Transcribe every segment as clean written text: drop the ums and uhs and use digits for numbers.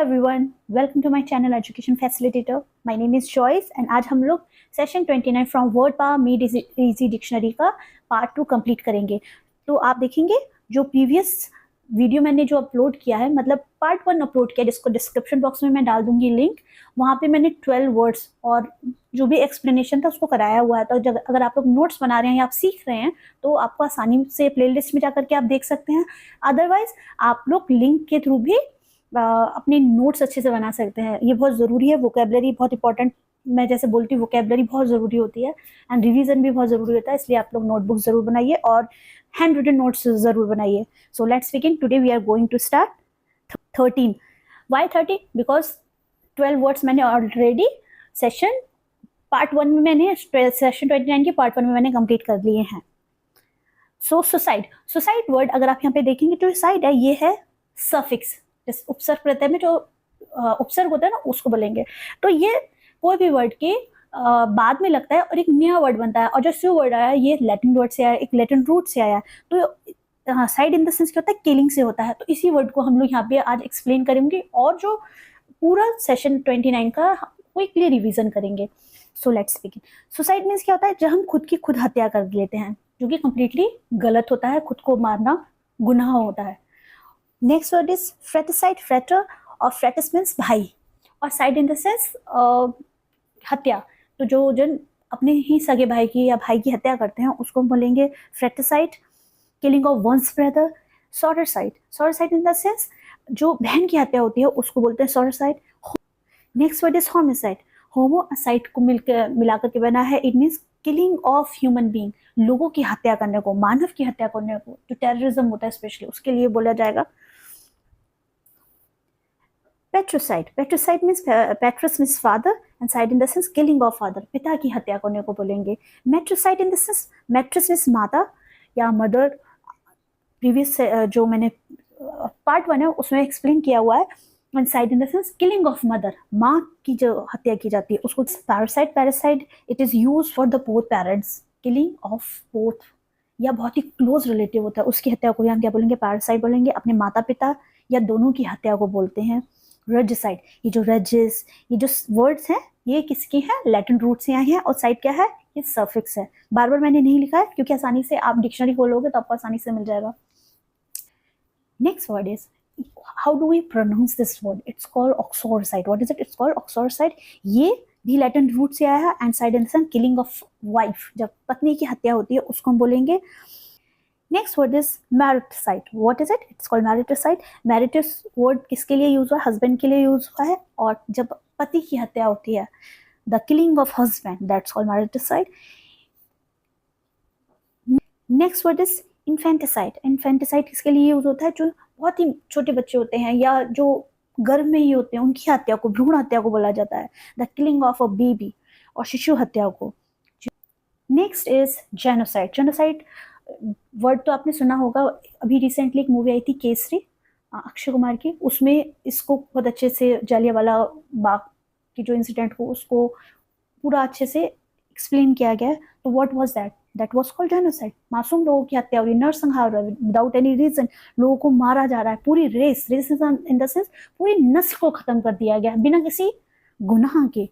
Everyone, welcome to my channel education facilitator. My name is Joyce and आज हम लोग session 29 from word power made easy dictionary का part 2 complete करेंगे। तो आप देखेंगे जो प्रीवियस वीडियो मैंने जो अपलोड किया है, मतलब पार्ट 1 अपलोड किया, जिसको डिस्क्रिप्शन बॉक्स में मैं डाल दूंगी लिंक। वहाँ पे मैंने 12 वर्ड्स और जो भी एक्सप्लेनेशन था उसको कराया हुआ है। तो अगर आप लोग नोट्स बना रहे हैं या आप सीख रहे हैं तो आपको आसानी से प्लेलिस्ट में जाकर के आप देख सकते हैं। अदरवाइज आप लोग लिंक के थ्रू भी अपने नोट्स अच्छे से बना सकते हैं। ये बहुत ज़रूरी है, वोकेबलरी बहुत इंपॉर्टेंट, मैं जैसे बोलती हूँ वोकेबलरी बहुत ज़रूरी होती है एंड रिवीजन भी बहुत ज़रूरी होता है। इसलिए आप लोग नोटबुक ज़रूर बनाइए और हैंड रिटन नोट्स ज़रूर बनाइए। So let's begin. Today we are going to start 13। Why 13? Because 12 words मैंने ऑलरेडी सेशन पार्ट 1 में मैंने सेशन 29 के पार्ट 1 में मैंने कंप्लीट कर लिए हैं। सो सुसाइड वर्ड अगर आप यहाँ पे देखेंगे तो साइड है, ये है सफिक्स, उपसर्ग प्रत्यय में जो उपसर्ग होता है ना उसको बोलेंगे। तो ये कोई भी वर्ड के बाद में लगता है और एक नया वर्ड बनता है। और जो सु वर्ड आया ये लैटिन वर्ड से आया, एक लैटिन रूट से आया। तो साइड इन द सेंस क्या होता है, किलिंग से होता है। तो इसी वर्ड को हम लोग यहाँ पे आज एक्सप्लेन करेंगे और जो पूरा सेशन 29 का क्विकली रिवीजन करेंगे। सो लेट्स बिगिन। सुसाइड मीन्स क्या होता है, जब हम खुद की खुद हत्या कर लेते हैं, जो कि कंप्लीटली गलत होता है। खुद को मारना गुनाह होता है। नेक्स्ट वर्ड इज फ्रेटिसाइड, फ्रेटर और फ्रेटिस मीन्स भाई, और साइड इन द सेंस हत्या। तो जो जन अपने ही सगे भाई की या भाई की हत्या करते हैं उसको हम बोलेंगे fratricide. Killing of one's brother, sororicide in the sense जो बहन की हत्या होती है उसको बोलते हैं sororicide. Next word is homicide. Homicide को मिलाकर के बना है। It means killing of human being, लोगों की हत्या करने को, मानव की हत्या करने को, जो टेररिज्म होता है स्पेशली उसके लिए बोला जाएगा। Patricide means pater means father and cide in the sense killing of father, पिता की हत्या करने को बोलेंगे। Matricide in the sense matris means माता या मदर। प्रीवियस जो मैंने पार्ट 1 है उसमें एक्सप्लेन किया हुआ है। And cide in the sense killing of mother, माँ की जो हत्या की जाती है उसको parasite it is use for the both parents, killing of both, या बहुत ही क्लोज रिलेटिव होता है उसकी हत्या को हम क्या बोलेंगे, पैरासाइड बोलेंगे। अपने माता पिता या दोनों की हत्या को बोलते हैं रेजिसाइड। ये जो रेजिस, ये जो वर्ड्स हैं ये किसके हैं, लैटिन रूट से आए हैं। और साइड क्या है, ये सफिक्स है। बार बार मैंने नहीं लिखा है क्योंकि आसानी से आप डिक्शनरी खोलोगे तो आपको आसानी से मिल जाएगा। Next word is, how do we pronounce this word? It's called oxoricide. What is it? It's called oxoricide. ये भी लैटिन रूट से आया है and cide in sense killing of wife, जब पत्नी की हत्या होती है उसको हम बोलेंगे। Next word is mariticide. What is it? It's called mariticide. Maritis word किसके लिए यूज हुआ है, हस्बैंड के लिए यूज हुआ है। और जब पति की हत्या होती है, the killing of husband, that's called mariticide. Next word is infanticide. Infanticide किसके लिए यूज होता है, जो बहुत ही छोटे बच्चे होते हैं या जो गर्भ में ही होते हैं उनकी हत्या को, भ्रूण हत्या को बोला जाता है, the killing of a baby, और शिशु हत्या को। Next is genocide. Genocide word तो आपने सुना होगा, अभी रिसेंटली एक मूवी आई थी केसरी, अक्षय कुमार की, उसमें इसको बहुत अच्छे से जालियांवाला बाग की जो इंसिडेंट को उसको पूरा अच्छे से एक्सप्लेन किया गया है। तो what was that? That was called genocide. मासूम लोगों की हत्या हो रही, नरसंहार विदाउट एनी रीजन, लोगों को मारा जा रहा है, पूरी रेस इन द सेंस पूरी नस्ल को खत्म कर दिया गया बिना किसी गुनाह के।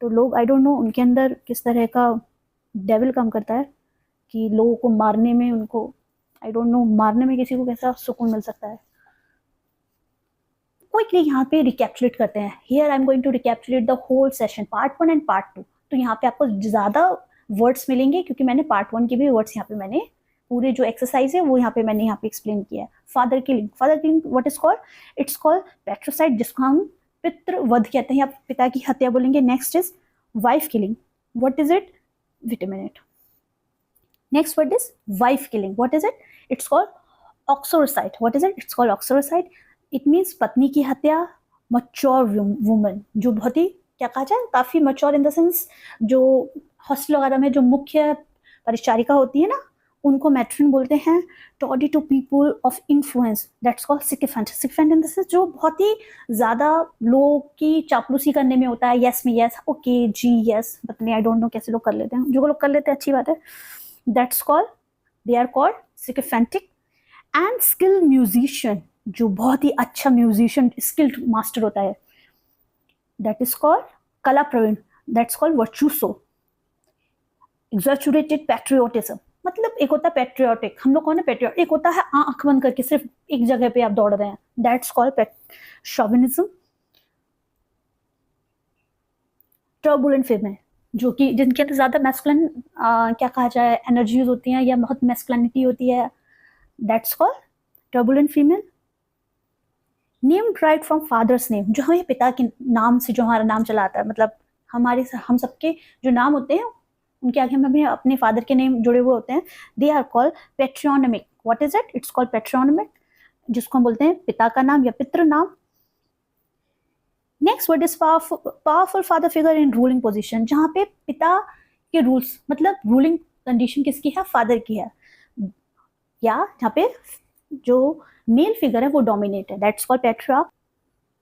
तो लोग, आई डोंट नो उनके अंदर किस तरह का डेविल काम करता है कि लोगों को मारने में, उनको आई डोंट नो मारने में किसी को कैसा सुकून मिल सकता है। क्विकली यहाँ पे रिकैप्चुलेट करते हैं। Here I am going to recapitulate the whole session, part 1 and part 2। तो यहाँ पे आपको ज्यादा वर्ड्स मिलेंगे क्योंकि मैंने पार्ट 1 के भी वर्ड्स यहाँ पे मैंने पूरे जो एक्सरसाइज है वो यहाँ पे एक्सप्लेन किया है। Father killing what is called, it's called patricide, जिसको हम पितृवध कहते हैं या पिता की हत्या बोलेंगे। Next is wife killing. What is it? Wait a minute. Next word is wife killing. What is it? It's called uxoricide. What is it? It's called uxoricide. It means पत्नी की हत्या, मच्योर वुमन, जो बहुत ही क्या कहा जाए, काफी mature in the sense, जो हॉस्टल वगैरह में जो मुख्य परिचारिका होती है ना उनको मैट्रन बोलते हैं। Toady to people of influence, that's called sycophant. Sycophant in the sense जो बहुत ही ज्यादा लोगों की चापलूसी करने में होता है। यस में यस, ओके जी यस, पता नहीं आई डोंट नो कैसे लोग कर लेते हैं, जो लोग कर लेते हैं अच्छी बात है। That's called, they are called sycophantic. And skill musician, जो बहुत ही अच्छा म्यूजिशियन स्किल्ड मास्टर होता है, दैट इज कॉल्ड कला प्रवीण, दैट्स कॉल्ड वर्चुसो। एग्जैचुरेटेड पैट्रियोटिज्म, मतलब एक होता है पैट्रियोटिक, हम लोग कौन है पैट्रियोट, एक होता है आंख बंद करके सिर्फ एक जगह पे आप दौड़ रहे हैं, that's called chauvinism. Turbulent female, जो कि जिनके अंदर ज्यादा मैस्कुलिन क्या कहा जाए एनर्जीज होती हैं या बहुत मैस्कुलिनिटी होती है, that's called turbulent female. Name right from father's name, जो हमें पिता के नाम से जो हमारा नाम चला आता है, मतलब हम सबके जो नाम होते हैं उनके आगे हमें अपने फादर के नेम जुड़े हुए होते हैं, they are called patronymic. What is it? It's called patronymic, जिसको हम बोलते हैं पिता का नाम या पितृ नाम। Next word is powerful father figure in ruling position, जहाँ पे पिता के रूल्स, मतलब रूलिंग कंडीशन किसकी है? फादर की है, या जहाँ पे जो मेल फिगर है वो डोमिनेट है, that's called patriarch.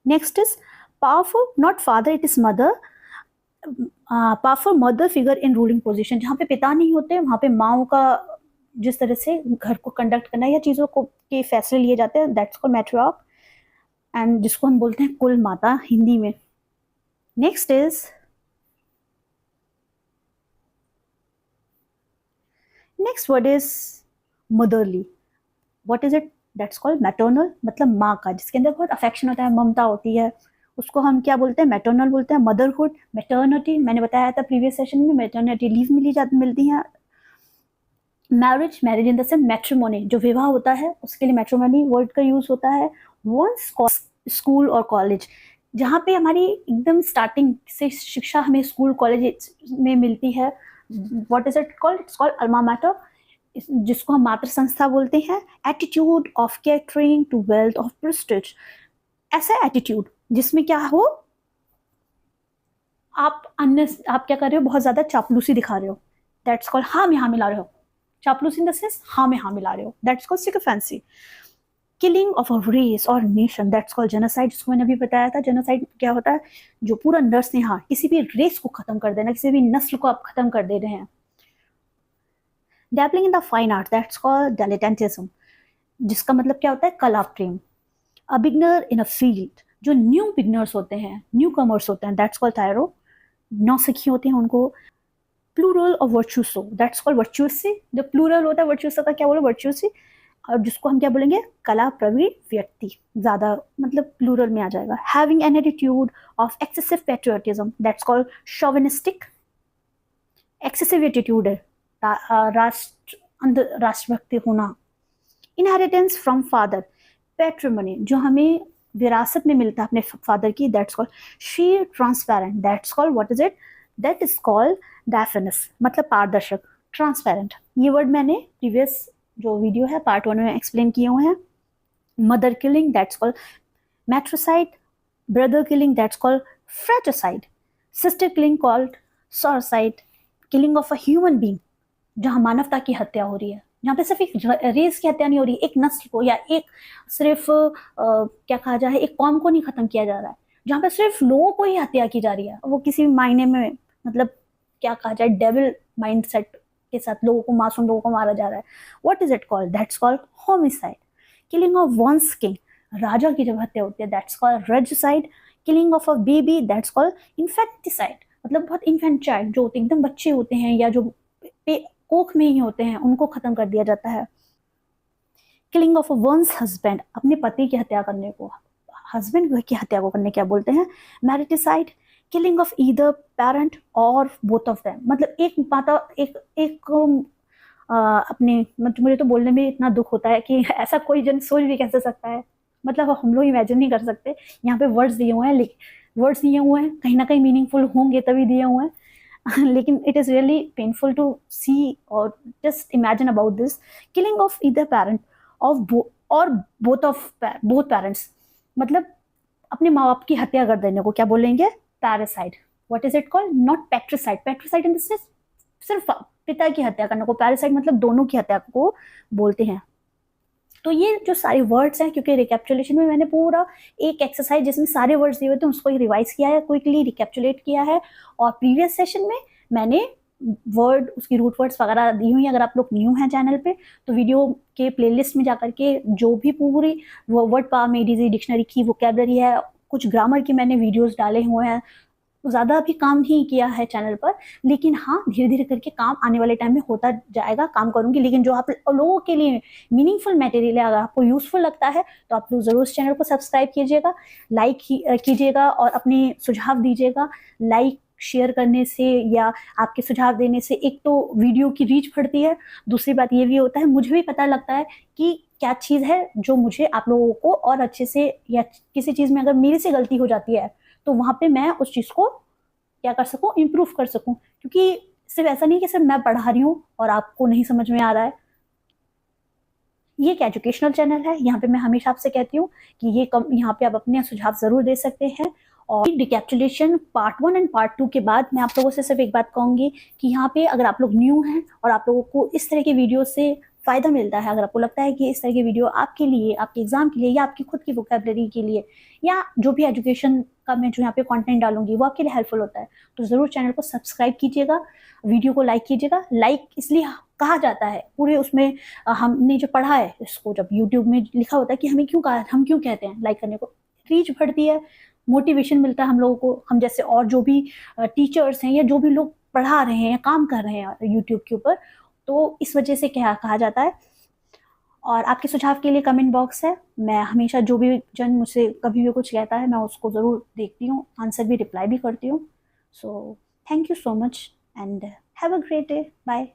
Next is powerful not father, it is mother, powerful mother figure in ruling position, जहाँ पे पिता नहीं होते वहाँ पे माओ का जिस तरह से घर को कंडक्ट करना या चीजों को के फैसले लिए जाते हैं, दैट्स कॉल्ड मैट्रियार्क, एंड जिसको हम बोलते हैं कुल माता हिंदी में। Next word is motherly. What is it? That's called maternal, मतलब माँ का, जिसके अंदर बहुत अफेक्शन होता है, ममता होती है, उसको हम क्या बोलते हैं? मैटर्नल बोलते हैं। मदरहुड, मैटर्निटी, मैंने बताया था प्रीवियस सेशन में, मैटर्निटी लीव मिलती है। Marriage in the sense matrimony, जो विवाह होता है उसके लिए मैट्रिमोनी वर्ड का यूज होता है। वंस स्कूल और कॉलेज, जहाँ पे हमारी एकदम स्टार्टिंग से शिक्षा हमें स्कूल कॉलेज में मिलती है, what is it called? It's called alma mater, जिसको हम मातृ संस्था बोलते हैं। Attitude of catering to wealth of prestige, ऐसा एटीट्यूड जिसमें क्या हो, आप क्या कर रहे हो? बहुत ज्यादा चापलूसी दिखा रहे हो, दैट्स कॉल्ड हाँ में हाँ मिला रहे हो, चापलूसी इन द सेंस हाँ में हाँ मिला रहे हो, that's called sycophancy. Killing of a race और नेशन, दैट्स कॉल्ड जेनोसाइड, जिसको मैंने अभी बताया था। जेनोसाइड क्या होता है? जो पूरा नरसंहार, किसी भी रेस को खत्म कर देना, किसी भी नस्ल को आप खत्म कर दे रहे हैं। Dabbling in the fine art, that's called dilettantism, जिसका मतलब क्या होता है? कला प्रेम। A beginner in a field, जो न्यू बिगनर्स होते हैं, न्यू कमर्स होते हैं, दैट्स कॉल्ड थायरो, नौसिखी होते हैं उनको। प्लूरल ऑफ वर्चुसो, दैट्स कॉल्ड वर्चुअसी, जो प्लूरल होता है वर्चुअसो का क्या बोलो? वर्चुअसी, और जिसको हम क्या बोलेंगे? कला प्रवीण व्यक्ति, ज्यादा मतलब प्लूरल में आ जाएगा। Having an attitude of excessive patriotism, that's called chauvinistic. Excessive attitude है राष्ट्रभक्ति होना। इनहेरिटेंस फ्रॉम फादर, पैट्रिमनी, जो हमें विरासत में मिलता है अपने फादर की, that's called sheer transparent, that's called what is it? That is called diaphanous, मतलब पारदर्शक, ट्रांसपेरेंट। ये वर्ड मैंने प्रीवियस जो वीडियो है पार्ट 1 में एक्सप्लेन किए हुए हैं। Mother killing, that's called matricide. Brother killing, that's called fratricide. Sister killing called sororicide. Killing of a human being, जहाँ मानवता की हत्या हो रही है, जहाँ पे सिर्फ एक रेस की हत्या नहीं हो रही, एक नस्ल को या एक सिर्फ क्या कहा जाए एक कौम को नहीं खत्म किया जा रहा है, जहाँ पे सिर्फ लोगों को ही हत्या की जा रही है, वो किसी मायने में मतलब क्या कहा जाए डेविल माइंडसेट के साथ लोगों को, मासूम लोगों को मारा जा रहा है। What is it called? That's called homicide. Killing of one's king, राजा की जब हत्या होती है, that's called regicide. Killing of a baby, that's called infanticide, मतलब बहुत इन्फेंट चाइल्ड जो होते हैं एकदम बच्चे होते हैं या जो कोख में ही होते हैं, उनको खत्म कर दिया जाता है। Killing of a one's husband, अपने पति की हत्या करने को, हस्बैंड की हत्या को करने क्या बोलते हैं? मैरिटिसाइड। किलिंग ऑफ ईदर पेरेंट और बोथ ऑफ देम, मतलब एक माता एक अपने, मुझे तो बोलने में इतना दुख होता है कि ऐसा कोई जन सोच भी कैसे सकता है, मतलब हम लोग इमेजिन नहीं कर सकते। यहाँ पे वर्ड्स दिए हुए हैं, लेकिन वर्ड्स दिए हुए हैं कहीं ना कहीं मीनिंगफुल होंगे तभी दिए हुए हैं लेकिन it is really painful to see और just imagine about this. Killing of either parent of और बोथ पेरेंट्स, मतलब अपने माँ बाप की हत्या कर देने को क्या बोलेंगे? Parricide. What is it called? Not patricide, patricide in the sense सिर्फ पिता की हत्या करने को, पैरासाइड मतलब दोनों की हत्या को बोलते हैं। तो ये जो सारे वर्ड्स हैं, क्योंकि रिकैप्चुलेशन में मैंने पूरा एक एक्सरसाइज जिसमें सारे वर्ड्स दिए हुए थे उसको ही रिवाइज किया है, क्विकली रिकैप्चुलेट किया है, और प्रीवियस सेशन में मैंने वर्ड, उसकी रूट वर्ड्स वगैरह दी हुई हैं। अगर आप लोग न्यू हैं चैनल पे तो वीडियो के प्लेलिस्ट में जाकर के जो भी पूरी वर्ड पावर में डीजी डिक्शनरी की वोकैबलरी है, कुछ ग्रामर की मैंने वीडियोस डाले हुए हैं। ज़्यादा अभी काम नहीं किया है चैनल पर, लेकिन हाँ धीरे धीरे करके काम आने वाले टाइम में होता जाएगा, काम करूँगी। लेकिन जो आप लोगों के लिए मीनिंगफुल मटेरियल है, अगर आपको यूजफुल लगता है तो आप लोग ज़रूर इस चैनल को सब्सक्राइब कीजिएगा, लाइक कीजिएगा और अपने सुझाव दीजिएगा। लाइक शेयर करने से या आपके सुझाव देने से एक तो वीडियो की रीच बढ़ती है, दूसरी बात ये भी होता है मुझे भी पता लगता है कि क्या चीज़ है जो मुझे आप लोगों को और अच्छे से, या किसी चीज़ में अगर मेरे से गलती हो जाती है तो वहाँ पे मैं उस चीज़ को क्या कर सकूँ, इम्प्रूव कर सकूँ। क्योंकि सिर्फ ऐसा नहीं कि सिर्फ मैं पढ़ा रही हूँ और आपको नहीं समझ में आ रहा है। ये एक एजुकेशनल चैनल है, यहाँ पे मैं हमेशा आपसे कहती हूँ कि यहाँ पे आप अपने सुझाव ज़रूर दे सकते हैं। और डिकैप्सुलेशन पार्ट 1 एंड पार्ट 2 के बाद मैं आप लोगों से सिर्फ एक बात कहूँगी कि यहाँ पे अगर आप लोग न्यू हैं और आप लोगों को इस तरह के वीडियो से फ़ायदा मिलता है, अगर आपको लगता है कि इस तरह के वीडियो आपके लिए, आपके एग्जाम के लिए या आपकी खुद की वोकैबलरी के लिए या जो भी एजुकेशन का मैं जो यहाँ पे कंटेंट डालूंगी वो आपके लिए हेल्पफुल होता है, तो ज़रूर चैनल को सब्सक्राइब कीजिएगा, वीडियो को लाइक कीजिएगा। लाइक इसलिए कहा जाता है, पूरे उसमें हमने जो पढ़ा है इसको, जब यूट्यूब में लिखा होता है कि हम क्यों कहते हैं लाइक करने को, रीच बढ़ती है, मोटिवेशन मिलता है हम लोगों को, हम जैसे और जो भी टीचर्स हैं या जो भी लोग पढ़ा रहे हैं या काम कर रहे हैं यूट्यूब के ऊपर, तो इस वजह से क्या कहा जाता है। और आपके सुझाव के लिए कमेंट बॉक्स है, मैं हमेशा जो भी जन मुझसे कभी भी कुछ कहता है मैं उसको ज़रूर देखती हूँ, आंसर भी, रिप्लाई भी करती हूँ। So thank you so much and have a great day, bye.